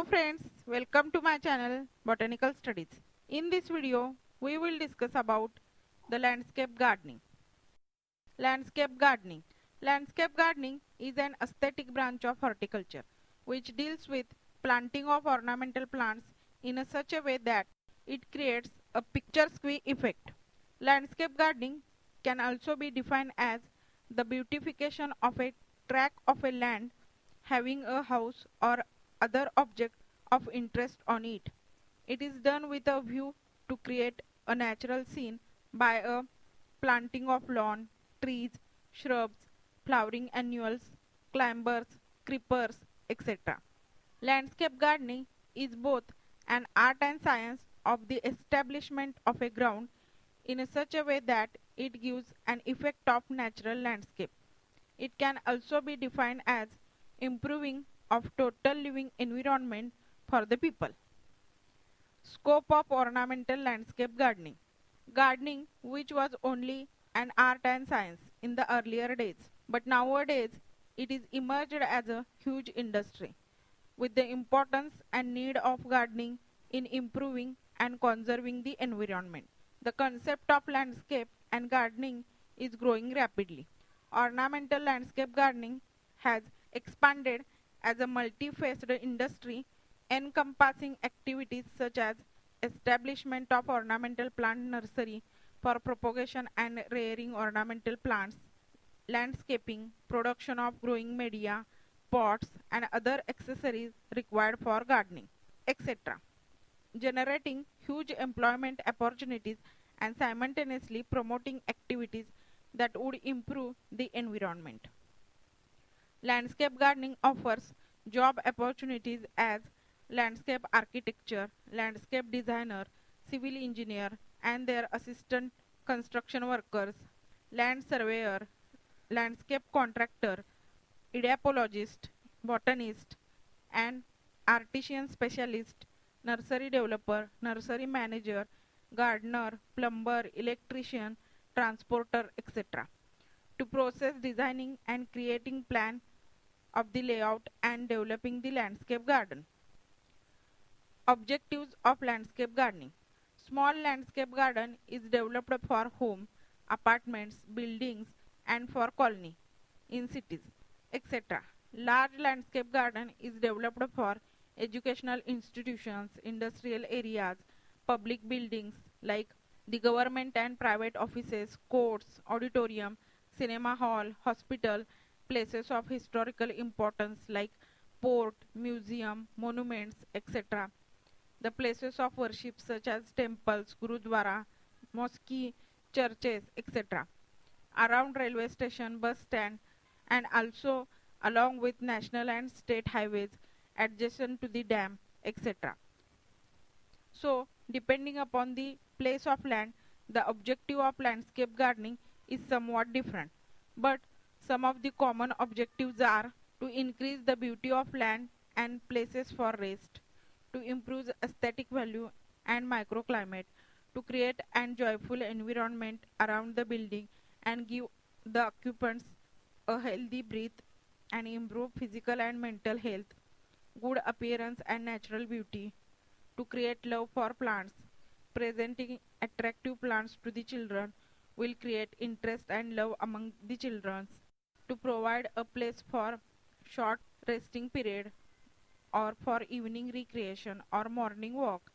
friends, welcome to my channel Botanical Studies. In this video, we will discuss about the landscape gardening. Landscape gardening. Landscape gardening is an aesthetic branch of horticulture which deals with planting of ornamental plants in such a way that it creates a picturesque effect. Landscape gardening can also be defined as the beautification of a tract of a land having a house or other object of interest on it. It is done with a view to create a natural scene by a planting of lawn, trees, shrubs, flowering annuals, climbers, creepers, etc. Landscape gardening is both an art and science of the establishment of a ground in such a way that it gives an effect of natural landscape. It can also be defined as improving of total living environment for the people. Scope of ornamental landscape gardening. Gardening, which was only an art and science in the earlier days, but nowadays it is emerged as a huge industry, with the importance and need of gardening in improving and conserving the environment. The concept of landscape and gardening is growing rapidly. Ornamental landscape gardening has expanded as a multifaceted industry encompassing activities such as establishment of ornamental plant nursery for propagation and rearing ornamental plants, landscaping, production of growing media, pots and other accessories required for gardening, etc., generating huge employment opportunities and simultaneously promoting activities that would improve the environment. Landscape gardening offers job opportunities as landscape architecture, landscape designer, civil engineer and their assistant construction workers, land surveyor, landscape contractor, edapologist, botanist and artisan specialist, nursery developer, nursery manager, gardener, plumber, electrician, transporter, etc. to process designing and creating plan of the layout and developing the landscape garden. Objectives of landscape gardening. Small landscape garden is developed for home, apartments, buildings and for colony in cities, etc. Large landscape garden is developed for educational institutions, industrial areas, public buildings like the government and private offices, courts, auditorium, cinema hall, hospital, places of historical importance like port, museum, monuments, etc. The places of worship such as temples, gurudwara, mosque, churches, etc. Around railway station, bus stand and also along with national and state highways adjacent to the dam, etc. So, depending upon the place of land, the objective of landscape gardening is somewhat different. But some of the common objectives are to increase the beauty of land and places for rest, to improve aesthetic value and microclimate, to create an joyful environment around the building and give the occupants a healthy breath and improve physical and mental health, good appearance and natural beauty, to create love for plants. Presenting attractive plants to the children will create interest and love among the children. To provide a place for short resting period or for evening recreation or morning walk.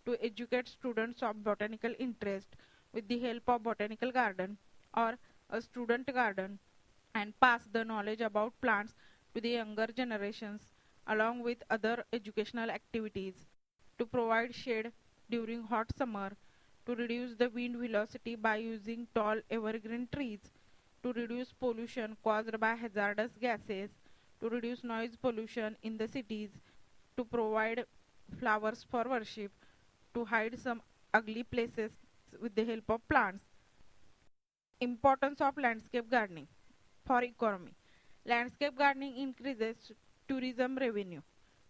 To educate students of botanical interest with the help of botanical garden or a student garden and pass the knowledge about plants to the younger generations along with other educational activities. To provide shade during hot summer, to reduce the wind velocity by using tall evergreen trees, to reduce pollution caused by hazardous gases, to reduce noise pollution in the cities, to provide flowers for worship, to hide some ugly places with the help of plants. Importance of landscape gardening for economy. Landscape gardening increases tourism revenue.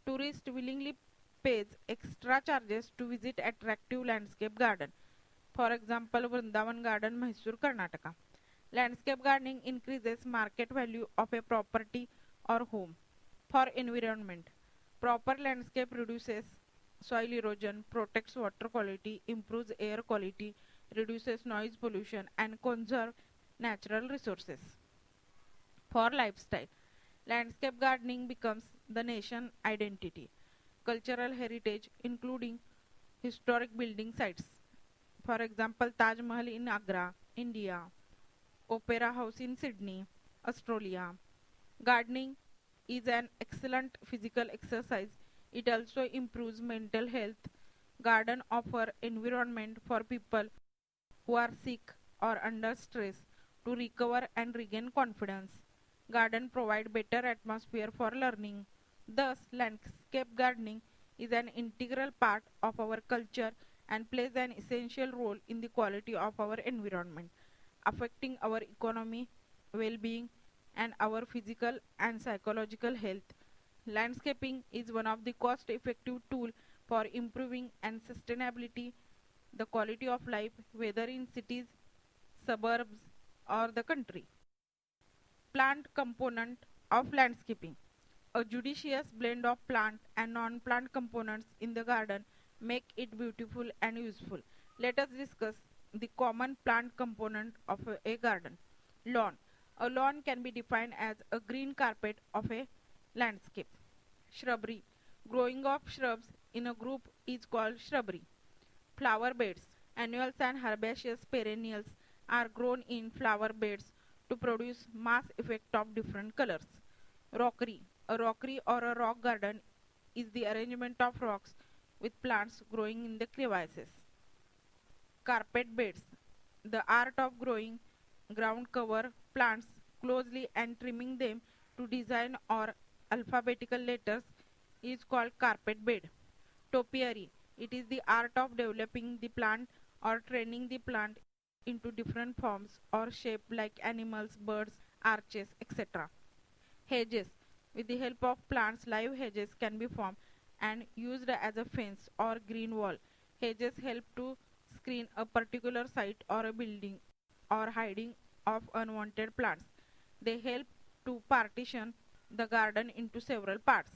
Tourists willingly pays extra charges to visit attractive landscape garden. For example, Vrindavan Garden, Mysore, Karnataka. Landscape gardening increases market value of a property or home. For environment, Proper landscape reduces soil erosion, protects water quality, improves air quality, reduces noise pollution, and conserve natural resources. For lifestyle, landscape gardening becomes the nation identity. Cultural heritage including historic building sites. For example, Taj Mahal in Agra, India, Opera House in Sydney, Australia. Gardening is an excellent physical exercise. It also improves mental health. Garden offer environment for people who are sick or under stress to recover and regain confidence. Garden provide better atmosphere for learning. Thus, landscape gardening is an integral part of our culture and plays an essential role in the quality of our environment, affecting our economy, well-being, and our physical and psychological health. Landscaping is one of the cost-effective tools for improving and sustainability the quality of life whether in cities, suburbs, or the country. Plant component of landscaping. A judicious blend of plant and non-plant components in the garden make it beautiful and useful. Let us discuss the common plant component of a garden. Lawn. A lawn can be defined as a green carpet of a landscape. Shrubbery. Growing of shrubs in a group is called shrubbery. Flower beds. Annuals and herbaceous perennials are grown in flower beds to produce mass effect of different colors. Rockery. A rockery or a rock garden is the arrangement of rocks with plants growing in the crevices. Carpet beds. The art of growing ground cover plants closely and trimming them to design or alphabetical letters is called carpet bed. Topiary. It is the art of developing the plant or training the plant into different forms or shape like animals, birds, arches, etc. Hedges. With the help of plants, live hedges can be formed and used as a fence or green wall. Hedges help to screen a particular site or a building or hiding of unwanted plants. They help to partition the garden into several parts.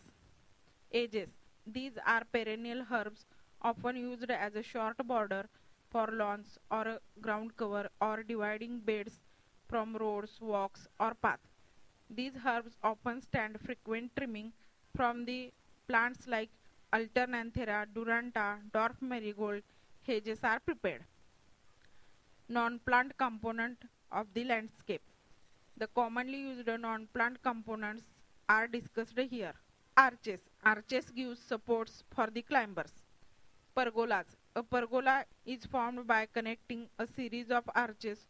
Edges. These are perennial herbs often used as a short border for lawns or a ground cover or dividing beds from roads, walks or paths. These herbs often stand frequent trimming from the plants like Alternanthera, Duranta, dwarf marigold. Hedges are prepared. Non-plant component of the landscape. The commonly used non-plant components are discussed here. Arches. Arches give supports for the climbers. Pergolas. A pergola is formed by connecting a series of arches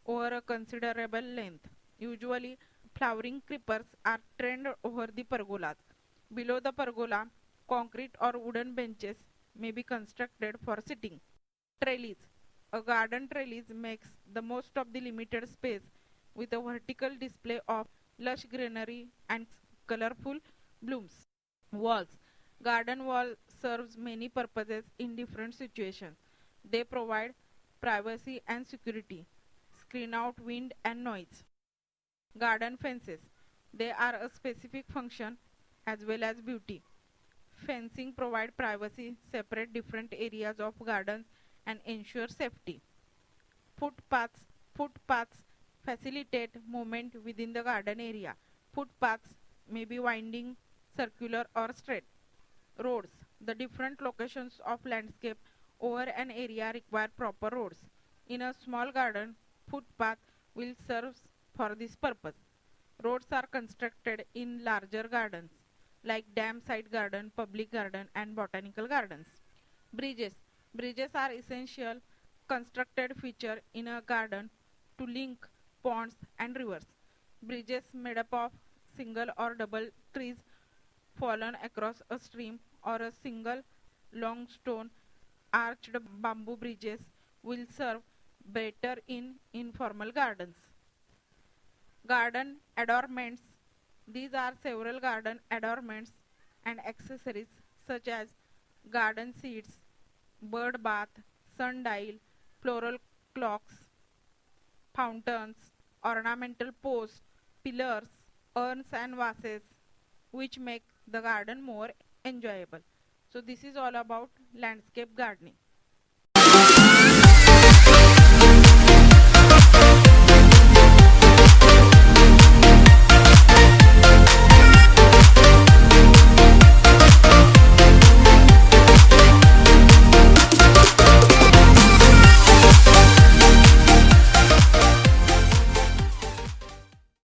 over a considerable length. Usually, flowering creepers are trained over the pergolas. Below the pergola, concrete or wooden benches may be constructed for sitting. Trellis. A garden trellis makes the most of the limited space with a vertical display of lush greenery and colorful blooms. Walls. Garden wall serves many purposes in different situations. They provide privacy and security, screen out wind and noise. Garden fences. They are a specific function as well as beauty. Fencing provide privacy, separate different areas of gardens and ensure safety. Footpaths. Footpaths facilitate movement within the garden area. Footpaths may be winding, circular or straight. Roads. The different locations of landscape over an area require proper roads. In a small garden, footpath will serve for this purpose. Roads are constructed in larger gardens like dam side garden, public garden and botanical gardens. Bridges. Bridges are essential constructed feature in a garden to link ponds and rivers. Bridges made up of single or double trees fallen across a stream or a single long stone arched bamboo bridges will serve better in informal gardens. Garden adornments. These are several garden adornments and accessories such as garden seats, bird bath, sundial, floral clocks, fountains, ornamental posts, pillars, urns and vases which make the garden more enjoyable. So this is all about landscape gardening.